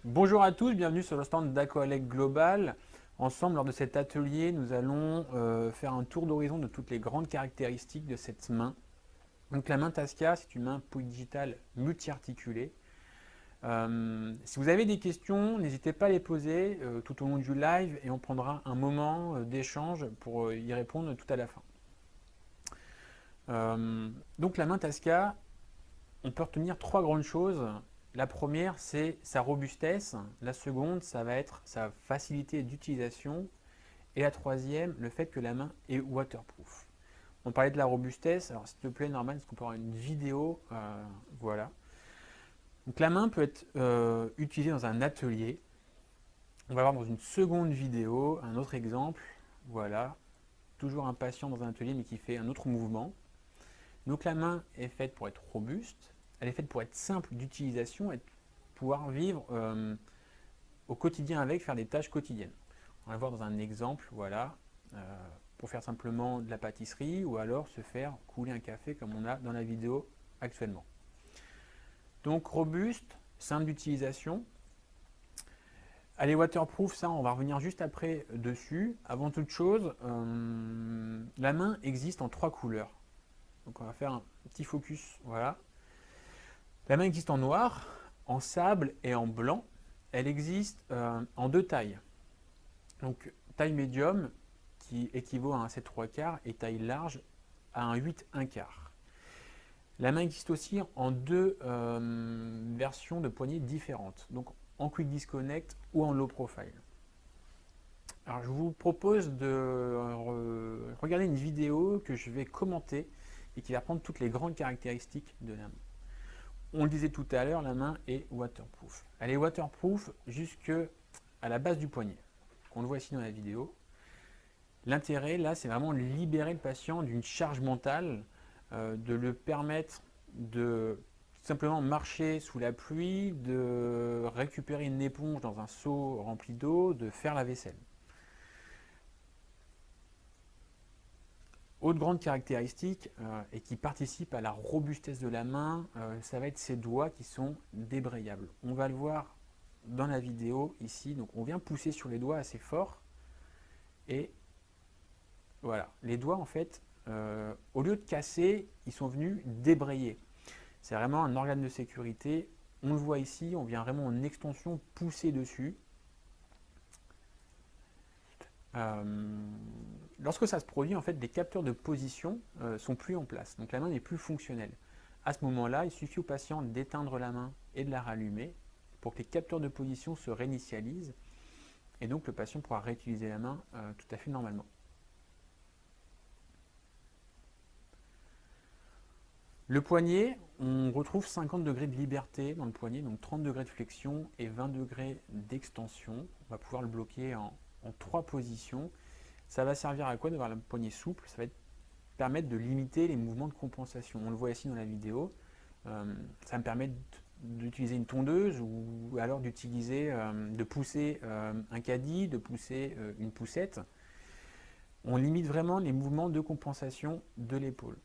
Bonjour à tous, bienvenue sur le stand d'Aqualec Global. Ensemble, lors de cet atelier, nous allons faire un tour d'horizon de toutes les grandes caractéristiques de cette main. Donc la main Tasca, c'est une main Puig Digital multi-articulée. Si vous avez des questions, n'hésitez pas à les poser tout au long du live et on prendra un moment d'échange pour y répondre tout à la fin. Donc la main Tasca, on peut retenir trois grandes choses. La première, c'est sa robustesse. La seconde, ça va être sa facilité d'utilisation. Et la troisième, le fait que la main est waterproof. On parlait de la robustesse. Alors, s'il te plaît, Norman, est-ce qu'on peut avoir une vidéo Voilà. Donc, la main peut être utilisée dans un atelier. On va voir dans une seconde vidéo un autre exemple. Voilà. Toujours un patient dans un atelier, mais qui fait un autre mouvement. Donc, la main est faite pour être robuste. Elle est faite pour être simple d'utilisation et pouvoir vivre au quotidien avec, faire des tâches quotidiennes. On va voir dans un exemple, voilà, pour faire simplement de la pâtisserie ou alors se faire couler un café comme on a dans la vidéo actuellement. Donc robuste, simple d'utilisation. Elle est waterproof, ça on va revenir juste après dessus. Avant toute chose, la main existe en trois couleurs. Donc on va faire un petit focus, voilà. La main existe en noir, en sable et en blanc. Elle existe en deux tailles. Donc taille médium qui équivaut à un 7 3 quarts et taille large à un 8 1 quart. La main existe aussi en deux versions de poignées différentes, donc en quick disconnect ou en low profile. Alors je vous propose de regarder une vidéo que je vais commenter et qui va prendre toutes les grandes caractéristiques de la main. On le disait tout à l'heure, la main est waterproof. Elle est waterproof jusque à la base du poignet. On le voit ici dans la vidéo. L'intérêt, là, c'est vraiment de libérer le patient d'une charge mentale, de le permettre de tout simplement marcher sous la pluie, de récupérer une éponge dans un seau rempli d'eau, de faire la vaisselle. Autre grande caractéristique et qui participe à la robustesse de la main, ça va être ses doigts qui sont débrayables. On va le voir dans la vidéo ici. Donc on vient pousser sur les doigts assez fort et voilà, les doigts en fait, au lieu de casser, ils sont venus débrayer. C'est vraiment un organe de sécurité. On le voit ici, on vient vraiment en extension pousser dessus. Lorsque ça se produit, en fait, les capteurs de position sont plus en place. Donc la main n'est plus fonctionnelle. À ce moment-là, il suffit au patient d'éteindre la main et de la rallumer pour que les capteurs de position se réinitialisent. Et donc le patient pourra réutiliser la main tout à fait normalement. Le poignet, on retrouve 50 degrés de liberté dans le poignet, donc 30 degrés de flexion et 20 degrés d'extension. On va pouvoir le bloquer en trois positions. Ça va servir à quoi d'avoir le poignet souple? Ça va permettre de limiter les mouvements de compensation. On le voit ici dans la vidéo. Ça me permet d'utiliser une tondeuse ou alors d'utiliser, de pousser un caddie, de pousser une poussette. On limite vraiment les mouvements de compensation de l'épaule.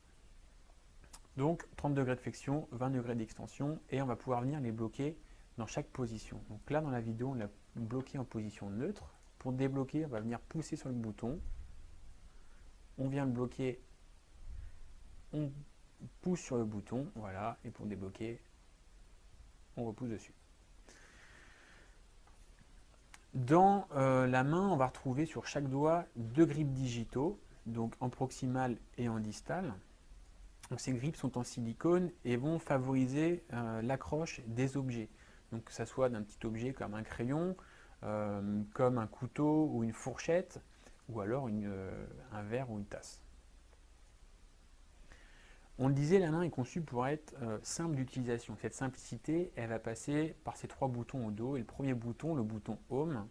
Donc 30 degrés de flexion, 20 degrés d'extension et on va pouvoir venir les bloquer dans chaque position. Donc là dans la vidéo on l'a bloqué en position neutre. Pour débloquer on va venir pousser sur le bouton. On vient le bloquer, on pousse sur le bouton, voilà, et pour débloquer on repousse dessus. Dans la main on va retrouver sur chaque doigt deux grips digitaux, donc en proximal et en distal. Donc ces grips sont en silicone et vont favoriser l'accroche des objets. Donc que ce soit d'un petit objet comme un crayon, comme un couteau ou une fourchette, ou alors un verre ou une tasse. On le disait, la main est conçue pour être simple d'utilisation. Cette simplicité, elle va passer par ces trois boutons au dos. Et le premier bouton, le bouton Home,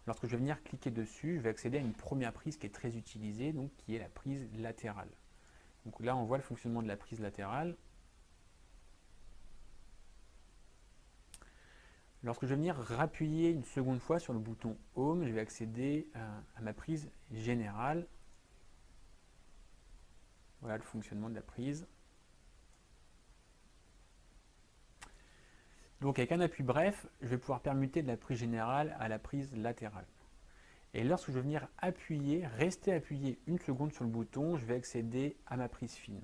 lorsque je vais venir cliquer dessus, je vais accéder à une première prise qui est très utilisée, donc qui est la prise latérale. Donc là, on voit le fonctionnement de la prise latérale. Lorsque je vais venir rappuyer une seconde fois sur le bouton Home, je vais accéder à ma prise générale. Voilà le fonctionnement de la prise. Donc avec un appui bref, je vais pouvoir permuter de la prise générale à la prise latérale. Et lorsque je vais venir appuyer, rester appuyé une seconde sur le bouton, je vais accéder à ma prise fine.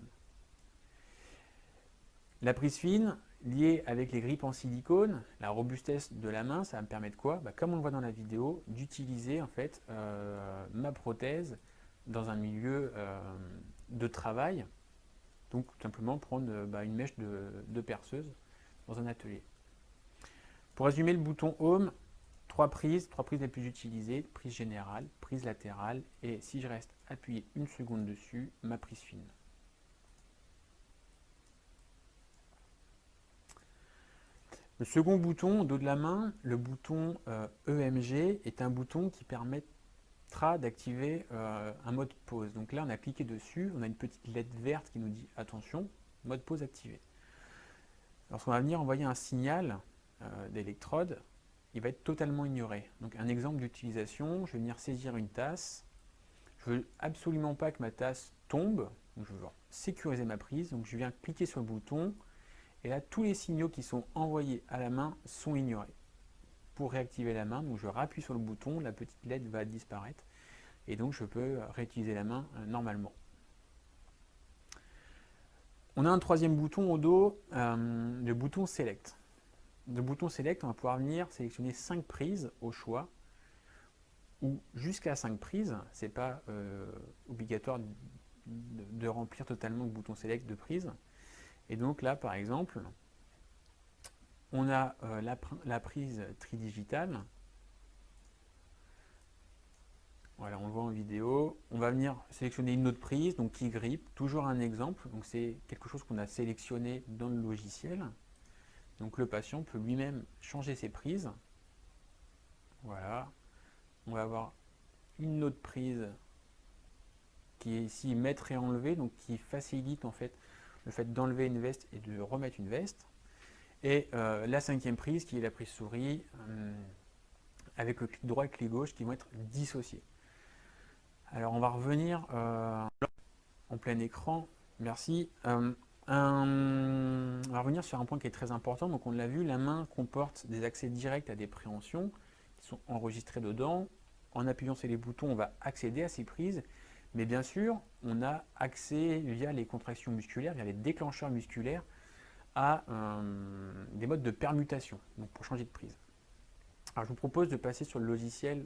La prise fine, liée avec les grippes en silicone, la robustesse de la main, ça va me permettre quoi? Comme on le voit dans la vidéo, d'utiliser en fait ma prothèse dans un milieu de travail. Donc tout simplement prendre une mèche de perceuse dans un atelier. Pour résumer, le bouton Home, trois prises les plus utilisées, prise générale, prise latérale, et si je reste appuyé une seconde dessus, ma prise fine. Le second bouton au dos de la main, le bouton EMG, est un bouton qui permettra d'activer un mode pause. Donc là, on a cliqué dessus, on a une petite LED verte qui nous dit attention, mode pause activé. Lorsqu'on va venir envoyer un signal d'électrode, il va être totalement ignoré. Donc un exemple d'utilisation, je vais venir saisir une tasse. Je ne veux absolument pas que ma tasse tombe, donc je veux sécuriser ma prise, donc je viens cliquer sur le bouton, et là tous les signaux qui sont envoyés à la main sont ignorés. Pour réactiver la main, donc je rappuie sur le bouton, la petite LED va disparaître, et donc je peux réutiliser la main normalement. On a un troisième bouton au dos, le bouton Select. Le bouton Select, on va pouvoir venir sélectionner 5 prises au choix, ou jusqu'à 5 prises. Ce n'est pas obligatoire de remplir totalement le bouton Select de prise. Et donc là, par exemple, on a la prise tridigitale. Voilà, on le voit en vidéo. On va venir sélectionner une autre prise, donc qui grippe. Toujours un exemple. Donc c'est quelque chose qu'on a sélectionné dans le logiciel. Donc le patient peut lui-même changer ses prises. Voilà. On va avoir une autre prise qui est ici mettre et enlever, donc qui facilite en fait le fait d'enlever une veste et de remettre une veste. Et la cinquième prise qui est la prise souris avec le clic droit et le clic gauche qui vont être dissociés. Alors on va revenir en plein écran, merci. On va revenir sur un point qui est très important. Donc on l'a vu, la main comporte des accès directs à des préhensions qui sont enregistrés dedans. En appuyant sur les boutons, on va accéder à ces prises. Mais bien sûr, on a accès via les contractions musculaires, via les déclencheurs musculaires, à des modes de permutation, donc pour changer de prise. Alors je vous propose de passer sur le logiciel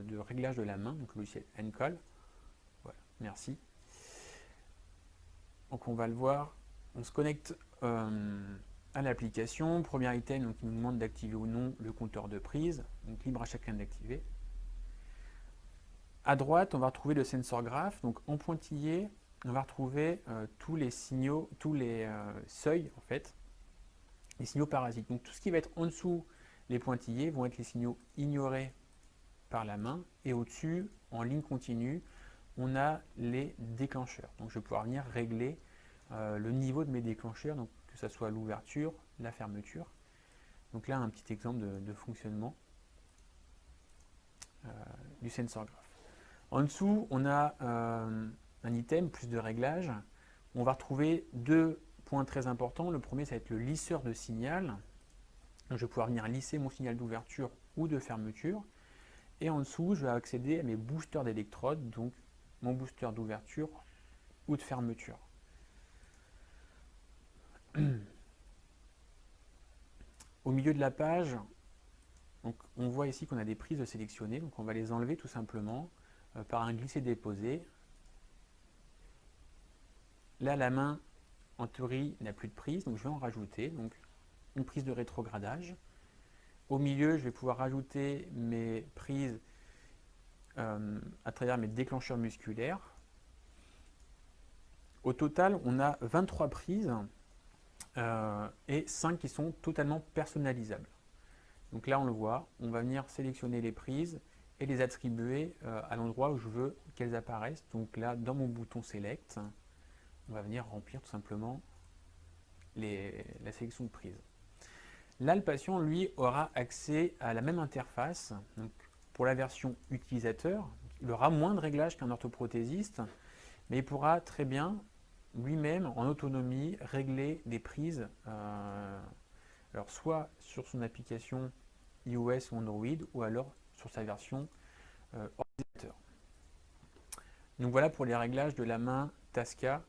de réglage de la main, donc le logiciel Encol. Voilà, merci. Donc on va le voir, on se connecte à l'application. Premier item, donc il nous demande d'activer ou non le compteur de prise, donc libre à chacun d'activer. À droite, on va retrouver le sensor graph, donc en pointillé, on va retrouver tous les signaux, tous les seuils en fait, les signaux parasites. Donc tout ce qui va être en dessous les pointillés vont être les signaux ignorés par la main, et au-dessus, en ligne continue, on a les déclencheurs. Donc je vais pouvoir venir régler le niveau de mes déclencheurs, donc que ce soit l'ouverture, la fermeture. Donc là, un petit exemple de fonctionnement du sensor graph. En dessous, on a un item, plus de réglages. On va retrouver deux points très importants. Le premier, ça va être le lisseur de signal. Donc, je vais pouvoir venir lisser mon signal d'ouverture ou de fermeture. Et en dessous, je vais accéder à mes boosters d'électrodes, donc mon booster d'ouverture ou de fermeture. Au milieu de la page, donc, on voit ici qu'on a des prises sélectionnées. Donc on va les enlever tout simplement par un glisser-déposer. Là, la main, en théorie, n'a plus de prise, donc je vais en rajouter. Donc, une prise de rétrogradage. Au milieu, je vais pouvoir rajouter mes prises à travers mes déclencheurs musculaires. Au total, on a 23 prises et 5 qui sont totalement personnalisables. Donc là, on le voit, on va venir sélectionner les prises et les attribuer à l'endroit où je veux qu'elles apparaissent. Donc là, dans mon bouton Select, on va venir remplir tout simplement la sélection de prises. Là, le patient, lui, aura accès à la même interface. Donc, pour la version utilisateur, il aura moins de réglages qu'un orthoprothésiste, mais il pourra très bien lui-même, en autonomie, régler des prises Alors soit sur son application iOS ou Android, ou alors sur sa version ordinateur. Donc voilà pour les réglages de la main Tasca